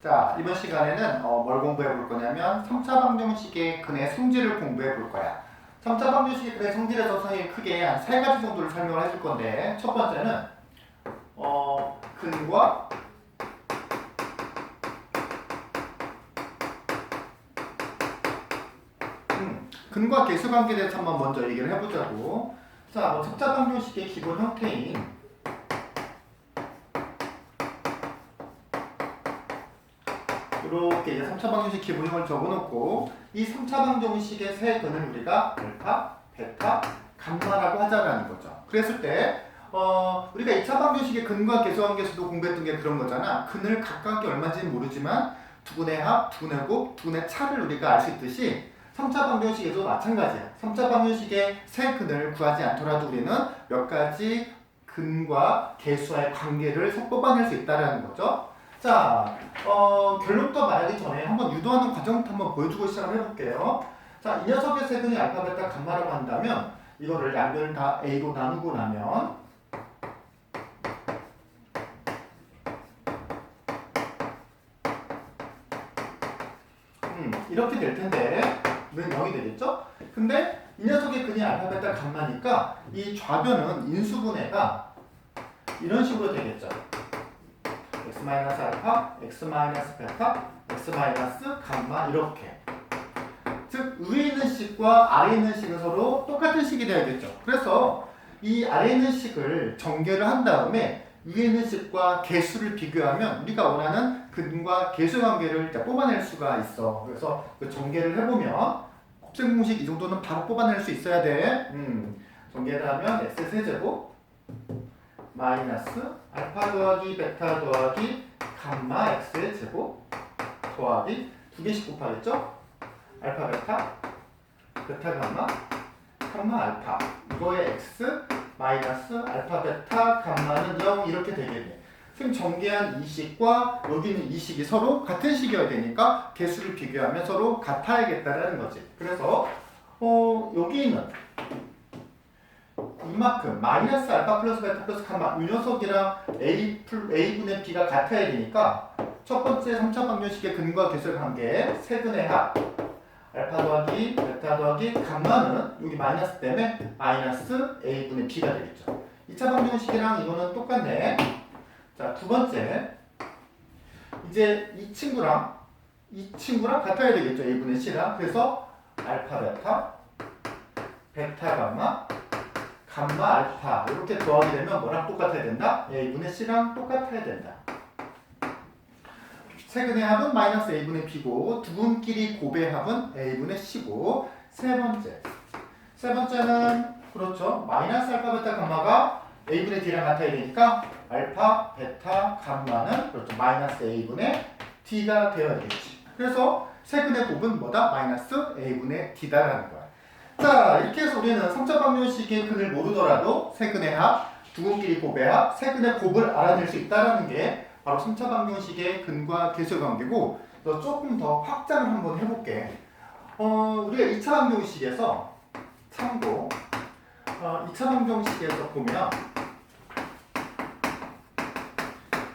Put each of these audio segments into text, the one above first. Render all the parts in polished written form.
자, 이번 시간에는 뭘 공부해 볼 거냐면 3차 방정식의 근의 성질을 공부해 볼 거야. 3차 방정식의 근의 성질에서 선생님이 크게 한 3가지 정도를 설명을 해줄 건데, 첫 번째는 근과 근과 계수 관계에 대해서 한번 먼저 얘기를 해보자고. 자, 3차 방정식의 기본 형태인 이렇게 이제 3차 방정식 기본형을 적어놓고 이 3차 방정식의 세 근을 우리가 알파, 베타, 감마라고 하자라는 거죠. 그랬을 때 우리가 2차 방정식의 근과 계수 관계에서도 공부했던 게 그런 거잖아. 근을 각각이 얼마인지는 모르지만 두근의 합, 두근의 곱, 두근의 차를 우리가 알 수 있듯이 3차 방정식에도 마찬가지야. 3차 방정식의 세 근을 구하지 않더라도 우리는 몇 가지 근과 계수와의 관계를 뽑아낼 수 있다는 거죠. 자, 결론부터 말하기 전에 한번 유도하는 과정부터 한번 보여주고 시작을 해볼게요. 자, 이 녀석의 세근이 알파, 베타, 감마라고 한다면 이거를 양변을 다 A로 나누고 나면 이렇게 될 텐데 는 0이 되겠죠? 근데 이 녀석의 근이 알파, 베타, 감마니까 이 좌변은 인수분해가 이런 식으로 되겠죠. x-알파, x-베타, x-감마 이렇게. 즉 위에 있는 식과 아래에 있는 식은 서로 똑같은 식이 되어야겠죠. 그래서 이 아래에 있는 식을 전개를 한 다음에 위에 있는 식과 개수를 비교하면 우리가 원하는 근과 개수 관계를 일단 뽑아낼 수가 있어. 그래서 그 전개를 해보면 곱셈 공식 이 정도는 바로 뽑아낼 수 있어야 돼. 전개를 하면 x세제곱 마이너스 알파 더하기 베타 더하기 감마 x의 제곱 더하기 두 개씩 곱하겠죠? 알파 베타, 베타 감마, 감마 알파 이거의 x 마이너스 알파 베타 감마는 0 이렇게 되게 돼. 지금 전개한 이 식과 여기 있는 이 식이 서로 같은 식이어야 되니까 개수를 비교하면 서로 같아야겠다라는 거지. 그래서 여기 있는 이만큼 마이너스 알파 플러스 베타 플러스 감마 이 녀석이랑 A분의 B가 같아야 되니까 첫 번째 3차 방정식의 근과 계수의 관계 세근의 합 알파 더하기 베타 더하기 감마는 여기 마이너스 때문에 마이너스 A분의 B가 되겠죠. 2차 방정식이랑 이거는 똑같네. 자, 두 번째 이제 이 친구랑 같아야 되겠죠. A분의 C랑. 그래서 알파 베타 베타 감마 감마 알파 이렇게 더하게 되면 뭐랑 똑같아야 된다? A분의 C랑 똑같아야 된다. 세근의 합은 마이너스 A분의 B고 두 분끼리 곱의 합은 A분의 C고 세 번째는 그렇죠. 마이너스 알파 베타 감마가 A분의 D랑 같아야 되니까 알파 베타 감마는 그렇죠. 마이너스 A분의 D가 되어야겠지. 그래서 세근의 곱은 뭐다? 마이너스 A분의 D다라는 거야. 자, 이렇게 해서 우리는 3차 방정식의 근을 모르더라도 세근의 합, 두 근끼리 곱의 합, 세근의 곱을 알아낼 수 있다는 게 바로 3차 방정식의 근과 계수의 관계고 조금 더 확장을 한번 해볼게. 우리가 2차 방정식에서 참고 2차 방정식에서 보면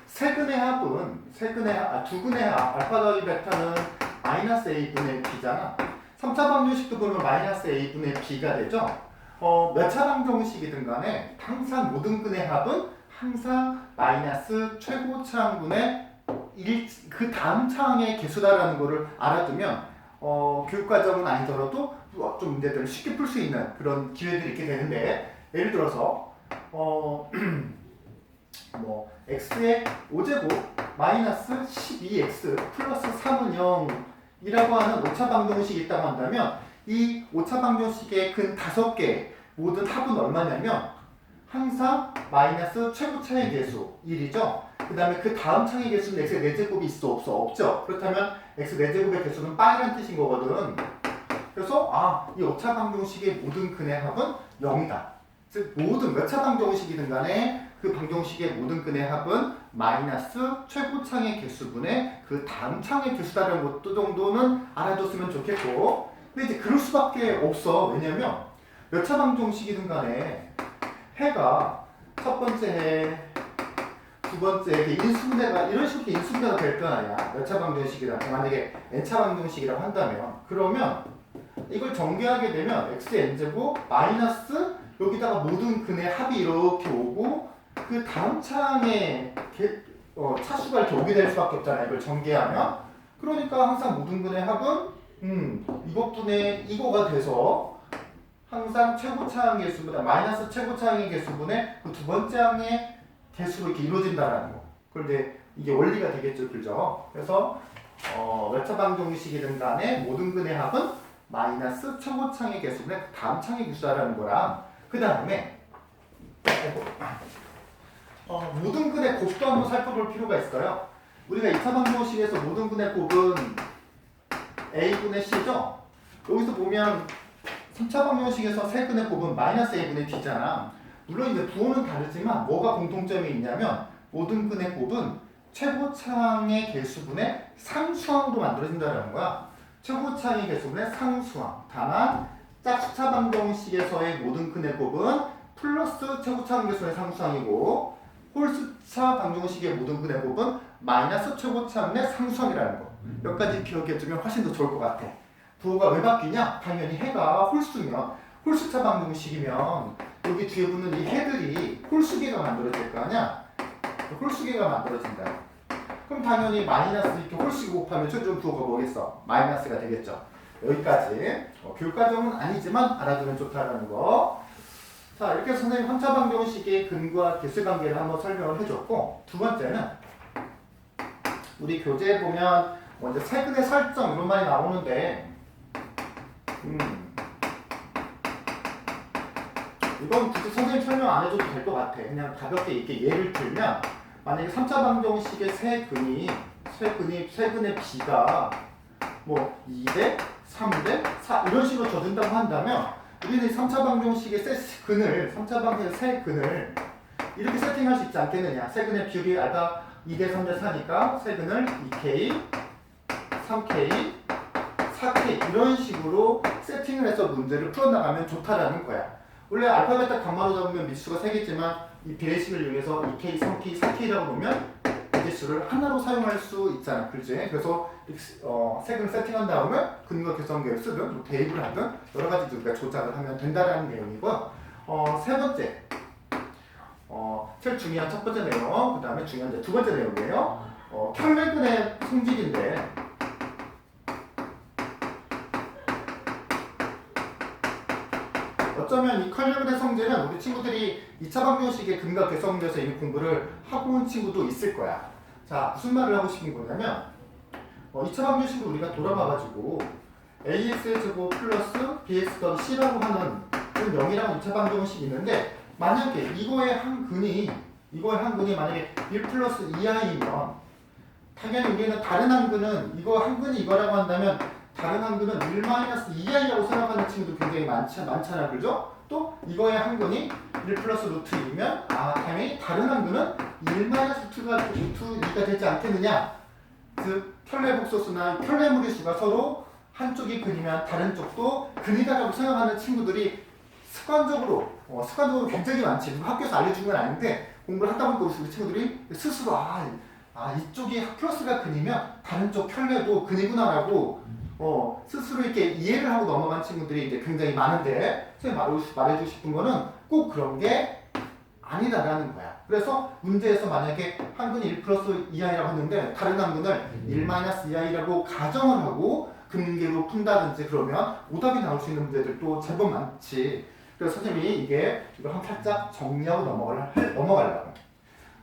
세근의 합은 두 근의 합 알파 더하기 베타는 마이너스 A분의 B잖아. 3차 방정식도 보면 마이너스 A분의 B가 되죠. 몇 차 방정식이든 간에 항상 모든 근의 합은 항상 마이너스 최고차항분의 그 다음 차항의 개수다라는 것을 알아두면 교육과정은 아니더라도 좀 문제들을 쉽게 풀 수 있는 그런 기회들이 있게 되는데 예를 들어서 x의 5제곱 마이너스 12x 플러스 3은 0 이라고 하는 5차 방정식이 있다고 한다면 이 5차 방정식의 근 5개 모든 합은 얼마냐면 항상 마이너스 최고차의 개수 1이죠. 그 다음에 그 다음 차의 개수는 x의 4제곱이 있어 없어? 없죠. 그렇다면 x 4제곱의 개수는 빠이란 뜻인 거거든. 그래서 이 5차 방정식의 모든 근의 합은 0이다. 즉 모든 몇 차 방정식이든 간에 그 방정식의 모든 근의 합은 마이너스 최고차의 개수분의 그 다음 차의 개수다라는 것도 정도는 알아뒀으면 좋겠고 근데 이제 그럴 수밖에 없어. 왜냐면 몇 차 방정식이든 간에 해가 첫 번째 해, 두 두 번째 인수분해가 이런 식으로 인수분해가 될 거 아니야. 몇 차 방정식이라고 만약에 n차 방정식이라고 한다면 그러면 이걸 전개하게 되면 xn제곱 마이너스 여기다가 모든 근의 합이 이렇게 오고 그 다음 차항에 차수가 이렇게 오게 될 수밖에 없잖아요. 이걸 전개하면 그러니까 항상 모든 근의 합은 이것분의 이거가 돼서 항상 최고차항 개수보다 마이너스 최고차항의 개수분의 그 두 번째 항의 개수로 이렇게 이루어진다는 거. 그런데 이게 원리가 되겠죠, 그죠? 그래서 몇 차 방정식이든 간에 모든 근의 합은 마이너스 최고차항의 개수분의 그 다음 차항의 개수라는 거랑 그 다음에 모든 근의 곱도 한번 살펴볼 필요가 있어요. 우리가 2차 방정식에서 모든 근의 곱은 a분의 c죠? 여기서 보면 3차 방정식에서 세 근의 곱은 마이너스 a분의 d잖아. 물론 이제 부호는 다르지만 뭐가 공통점이 있냐면 모든 근의 곱은 최고차항의 개수분의 상수항으로 만들어진다는 거야. 최고차항의 개수분의 상수항. 다만 짝수차 방정식에서의 모든 근의 곱은 플러스 최고차항 개수의 상수항이고 홀수차 방정식의 모든 근의 곱은 마이너스 최고차항의 상수항이라는 거. 몇 가지 기억해두면 훨씬 더 좋을 것 같아. 부호가 왜 바뀌냐? 당연히 해가 홀수면 홀수차 방정식이면 여기 뒤에 붙는 이 해들이 홀수계가 만들어질 거 아니야? 홀수계가 만들어진다. 그럼 당연히 마이너스 이렇게 홀수계 곱하면 최종 부호가 뭐겠어? 마이너스가 되겠죠. 여기까지 교과정은 아니지만 알아두면 좋다라는 거. 자, 이렇게 해서 선생님 3차 방정식의 근과 개수 관계를 한번 설명을 해줬고 두 번째는 우리 교재에 보면 먼저 세근의 설정 이런 말이 나오는데 이건 굳이 선생님 설명 안 해줘도 될 것 같아. 그냥 가볍게 이렇게 예를 들면 만약에 3차 방정식의 세근의 b가 뭐 2대 3대 4 이런 식으로 줘준다고 한다면 우리는 3차 방정식의 근을 3차 방정식의 세근을 이렇게 세팅할 수 있지 않겠느냐. 세근의 비율이 알파 2대 3대 4니까 세근을 2k 3k 4k 이런 식으로 세팅을 해서 문제를 풀어나가면 좋다라는 거야. 원래 알파, 베타, 감마로 잡으면 미수가 3개지만 이 비례식을 이용해서 2k, 3k, 4k라고 보면 미지수를 하나로 사용할 수 있잖아. 그렇지? 그래서 색을 세팅한 다음에 근과 개수관계를 쓰든 뭐 대입을 하든 여러 가지 우리가 조작을 하면 된다라는 내용이고요. 세 번째 제일 중요한 첫 번째 내용, 그 다음에 중요한 두 번째 내용이에요. 켤레근의 성질인데 어쩌면 이 컬리그의 성질은 우리 친구들이 2차 방정식의 근과 개수관계에서 이미 공부를 하고 온 친구도 있을 거야. 자, 무슨 말을 하고 싶은 거냐면 2차 방정식을 우리가 돌아봐가지고 ax의 제곱 플러스 bx 더하기 c라고 하는 그런 0이라는 2차 방정식이 있는데 만약에 이거의 한 근이 만약에 1 플러스 2i면 당연히 우리는 다른 한 근은 이거 한 근이 이거라고 한다면 다른 한 근은 1 마이너스 2i라고 생각하는 친구도 굉장히 많잖아. 그죠? 또 이거의 한 근이 1 플러스 루트 2면 당연히 다른 한 근은 1 마이너스 루트 2가 되지 않겠느냐. 즉 켤레 복소수나 켤레 무리수가 서로 한쪽이 근이면 다른 쪽도 근이다라고 생각하는 친구들이 습관적으로 굉장히 많지. 학교에서 알려준 건 아닌데 공부를 하다 보니까 우리 친구들이 스스로 이쪽이 플러스가 근이면 다른 쪽 켤레도 근이구나라고 스스로 이렇게 이해를 하고 넘어간 친구들이 이제 굉장히 많은데 선생님 말해주고 싶은 거는 꼭 그런 게 아니다라는 거야. 그래서 문제에서 만약에 한 근이 1 플러스 2i라고 했는데 다른 한 근을 1 마이너스 2i라고 가정을 하고 근계로 푼다든지 그러면 오답이 나올 수 있는 문제들도 제법 많지. 그래서 선생님이 이거 한 살짝 정리하고 넘어가려고.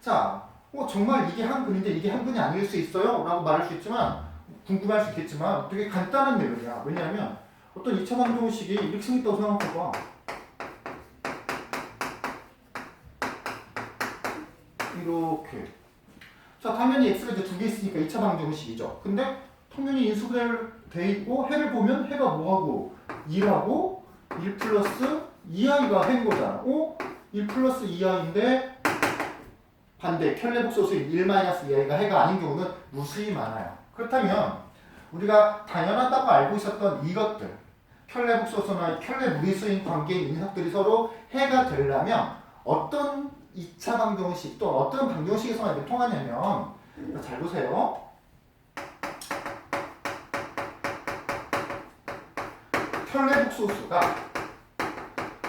자, 정말 이게 한 근인데 이게 한 근이 아닐 수 있어요? 라고 말할 수 있지만 궁금할 수 있겠지만 되게 간단한 내용이야. 왜냐하면 어떤 2차 방정식이 이렇게 생겼다고 생각해봐. 이렇게. 자, 당연히 x가 이제 두 개 있으니까 2차 방정식이죠. 근데 당연히 인수분해돼 있고 해를 보면 해가 뭐하고 2하고 1 플러스 2i가 해인 거잖아. 1 플러스 2i인데 반대 켤레 복소수인 1 마이너스 2i가 해가 아닌 경우는 무수히 많아요. 그렇다면 우리가 당연하다고 알고 있었던 이것들 켤레 복소수나 켤레 무리수인 관계인 녀석들이 서로 해가 되려면 어떤 2차 방정식 또 어떤 방정식에서만 이렇게 통하냐면 잘 보세요.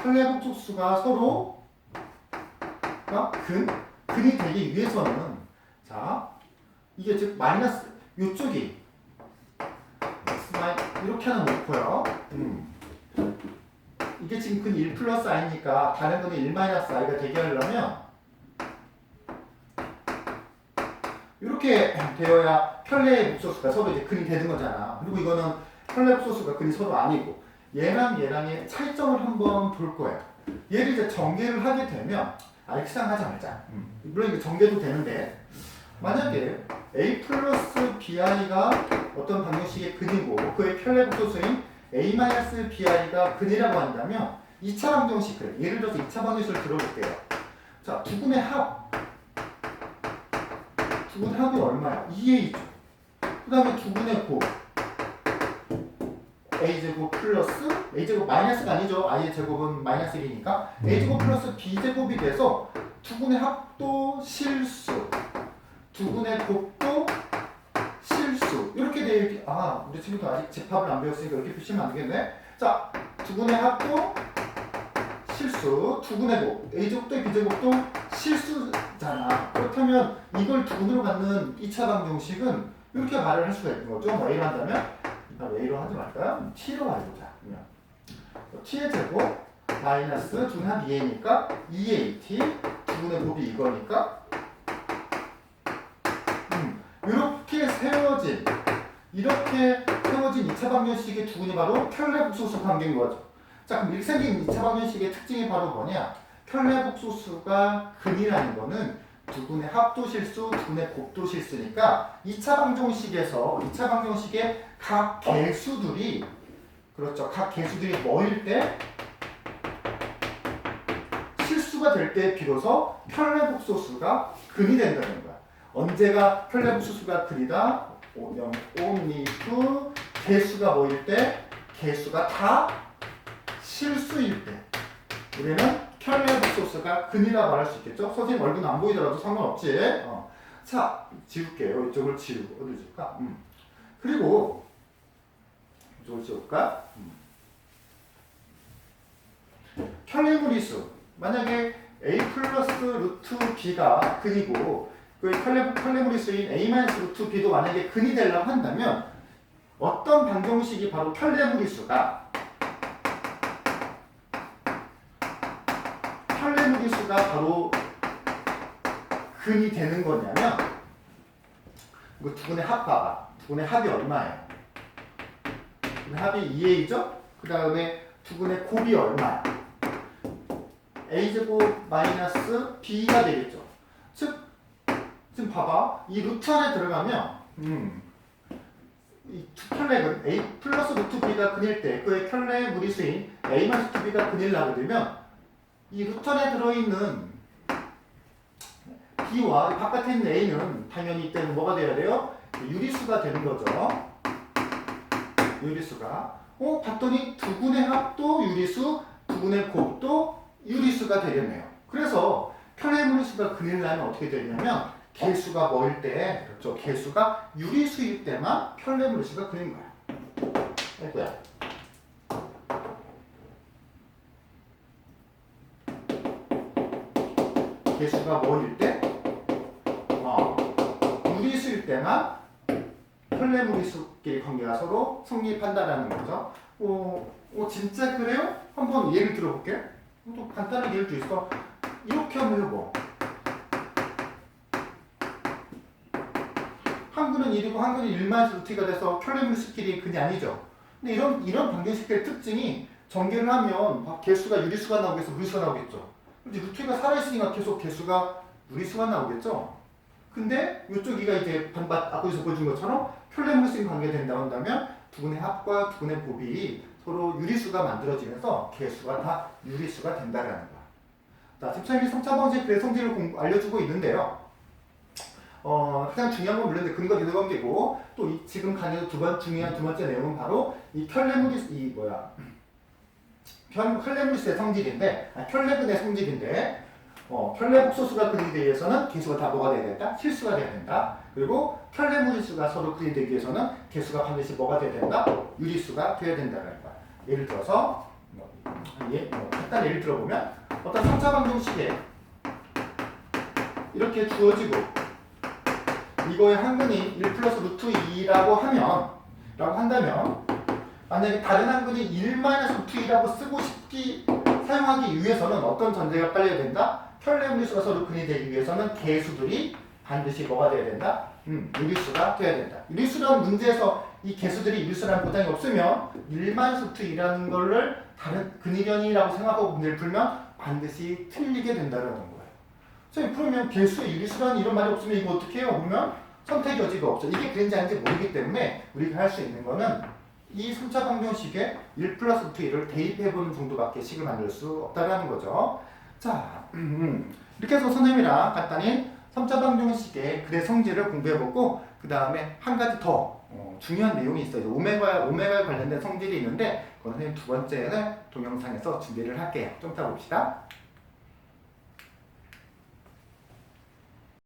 혈내복소수가 서로 근이 되기 위해서는 자 이게 즉 마이너스 요쪽이 이렇게 하나 놓고요. 이게 지금 근 1 플러스 i니까 다른 근은 1 마이너스 i가 되게 하려면 이렇게 되어야 혈내 복소수가 서로 이제 근이 되는 거잖아. 그리고 이거는 혈내 복소수가 근이 서로 아니고 얘랑의 차이점을 한번 볼 거예요. 얘를 이제 전개를 하게 되면 시작하지 말자. 물론 이게 전개도 되는데 만약에 a 플러스 bi가 어떤 방정식의 근이고 그의 혈내 복소수인 a 마이너스 bi가 근이라고 한다면 2차 방정식 그래. 예를 들어서 2차 방정식을 들어볼게요. 자, 두근의 합이 얼마야? 2a죠. 그 다음에 두근의 곱 a제곱 플러스 a제곱 마이너스가 아니죠. i의 제곱은 마이너스 1이니까 a제곱 플러스 b제곱이 돼서 두근의 합도 실수 두근의 곱도 실수 이렇게 돼. 우리 친구도 아직 집합을 안 배웠으니까 이렇게 표시하면 안 되겠네. 자, 두근의 합도 실수 두근의 곱 a제곱도 b제곱도 실수잖아. 그렇다면 이걸 두근으로 갖는 2차 방정식은 이렇게 말을 할 수가 있는 거죠. 뭐 A로 한다면 A로 하지 말까요? T로 말해보자. T의 제곱 마이너스 두근의 합 2A니까 2AT 두근의 곱이 이거니까 이렇게 세워진 2차 방정식의 두근이 바로 혈내복소수 관계인 거죠. 자, 그럼 이렇게 생긴 2차 방정식의 특징이 바로 뭐냐? 혈내복소수가 근이라는 거는 두근의 합도 실수, 두근의 곱도 실수니까 2차 방정식의 각 개수들이 그렇죠. 각 개수들이 뭐일 때 실수가 될 때 비로소 혈내복소수가 근이 된다는 거야. 언제가 혈내복소수가 근이다? only to 개수가 뭐일 때? 개수가 다 실수일 때 우리는 혈내복소수가 근이라고 말할 수 있겠죠? 선생님 얼굴 안 보이더라도 상관없지. 자, 지울게요. 이쪽을 지우고 어디 지울까? 그리고 이쪽을 지울까? 혈내무리수 만약에 a 플러스 루트 b가 근이고 그 혈내무리수인 a 마이너스 루트 b도 만약에 근이 되려고 한다면 어떤 방정식이 바로 혈내무리수가 바로 근이 되는 거냐면 이거 두근의 합 봐봐. 두근의 합이 얼마예요? 두근의 합이 2a죠? 그 다음에 두근의 곱이 얼마야? a제곱 마이너스 b가 되겠죠. 즉 지금 봐봐. 이 루트 안에 들어가면 이 혈내는 a 플러스 루트 b가 근일 때 그의 혈내 무리수인 a 마이너스 b가 근이라고 되면 이 루트 안에 들어있는 b와 바깥에 있는 a는 당연히 이때는 뭐가 돼야 돼요? 유리수가 되는 거죠. 유리수가. 봤더니 두근의 합도 유리수, 두근의 곱도 유리수가 되겠네요. 그래서 혈내 무리수가 근일 나면 어떻게 되냐면 개수가 뭐일 때, 그렇죠? 개수가 유리수일 때만 혈내 무리수가 근인 거야. 아이고야. 개수가 뭐일 때? 유리수일 때만 혈내 무리수끼리 관계가 서로 성립한다라는 거죠. 진짜 그래요? 한번 예를 들어볼게. 또 간단한 예를 들 있어. 이렇게 한번 해봐. 한 근은 1이고 한 근은 1마이너스 루트가 돼서 혈내 무리수끼리 근이 아니죠. 근데 이런 방정식들의 특징이 전개를 하면 개수가 유리수가 나오겠어, 무리수가 나오겠죠. 근데 루트가 살아있으니까 계속 개수가 무리수가 나오겠죠. 근데 이쪽이가 이제 앞에서 보여준 것처럼 혈내 무리수인 관계가 된다고 한다면 두근의 합과 두근의 곱이 서로 유리수가 만들어지면서 개수가 다 유리수가 된다라는 거야. 자, 집차일기 3차 방정식의 성질을 알려주고 있는데요. 가장 중요한 건 물론 근거 기도 관계고 또 지금 강의에서 중요한 두 번째 내용은 바로 이 혈내무리수의 성질인데 혈내근의 성질인데 켤레 복소수가 그리기 위해서는 개수가 다 뭐가 돼야 된다? 실수가 돼야 된다. 그리고 켤레 무리수가 서로 그리기 위해서는 개수가 반드시 뭐가 돼야 된다? 유리수가 돼야 된다는 거야. 예를 들어서 간단히 예를 들어보면 어떤 3차 방정식에 이렇게 주어지고 이거의 한근이 1 플러스 루트 2라고 한다면 만약에 다른 한근이 1 마이너스 루트 2라고 사용하기 위해서는 어떤 전제가 깔려야 된다? 켤레 무리수가 서로 근이 되기 위해서는 개수들이 반드시 뭐가 돼야 된다? 유리수가 돼야 된다. 유리수라는 문제에서 이 개수들이 유리수라는 보장이 없으면 1 마이너스 루트 2라는 거를 다른 근위변이라고 생각하고 문제를 풀면 반드시 틀리게 된다는 거예요. 선생님 그러면 개수의 유리수라는 이런 말이 없으면 이거 어떻게 해요? 그러면 선택 여지가 없죠. 이게 그런지 아닌지 모르기 때문에 우리가 할 수 있는 거는 이 3차 방정식에 1 플러스 루트 2를 대입해보는 정도밖에 식을 만들 수 없다는 거죠. 자, 이렇게 해서 선생님이랑 간단히 3차 방정식의 글의 성질을 공부해보고 그 다음에 한 가지 더 중요한 내용이 있어요. 오메가에 관련된 성질이 있는데 그건 선생님 두 번째는 동영상에서 준비를 할게요. 좀 이따 봅시다.